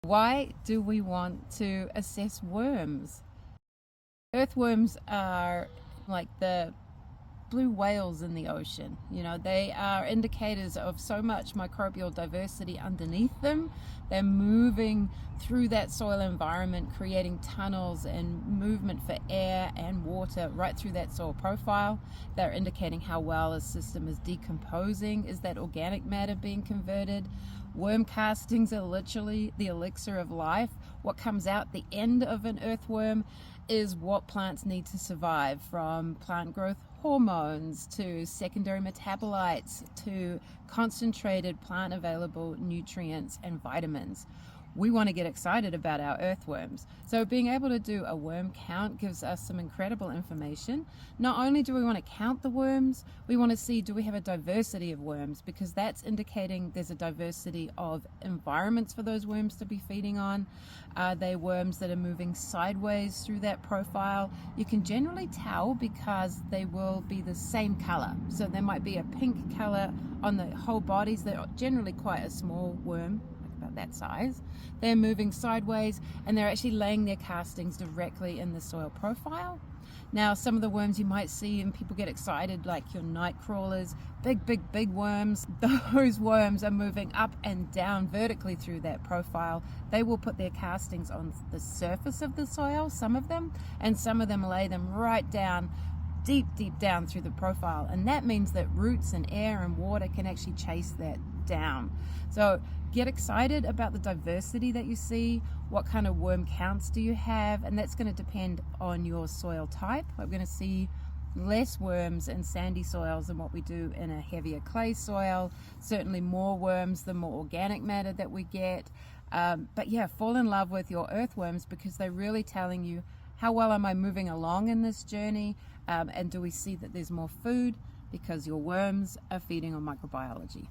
Why do we want to assess worms? Earthworms are like the blue whales in the ocean. You know, they are indicators of so much microbial diversity underneath them. They're moving through that soil environment, creating tunnels and movement for air and water right through that soil profile. They're indicating how well a system is decomposing. Is that organic matter being converted? Worm castings are literally the elixir of life. What comes out the end of an earthworm is what plants need to survive, from plant growth hormones to secondary metabolites to concentrated plant available nutrients and vitamins. We want to get excited about our earthworms. So being able to do a worm count gives us some incredible information. Not only do we want to count the worms, we want to see, do we have a diversity of worms, because that's indicating there's a diversity of environments for those worms to be feeding on. Are they worms that are moving sideways through that profile? You can generally tell because they will be the same color. So there might be a pink color on the whole bodies. They're generally quite a small worm, about that size. They're moving sideways and they're actually laying their castings directly in the soil profile. Now, some of the worms you might see and people get excited, like your night crawlers, big worms. Those worms are moving up and down vertically through that profile. They will put their castings on the surface of the soil, some of them, and some of them lay them right down, deep down through the profile. And that means that roots and air and water can actually chase that down. So get excited about the diversity that you see. What kind of worm counts do you have? And that's going to depend on your soil type. We're going to see less worms in sandy soils than what we do in a heavier clay soil. Certainly more worms, the more organic matter that we get. But yeah, fall in love with your earthworms, because they're really telling you, how well am I moving along in this journey? And do we see that there's more food? Because your worms are feeding on microbiology.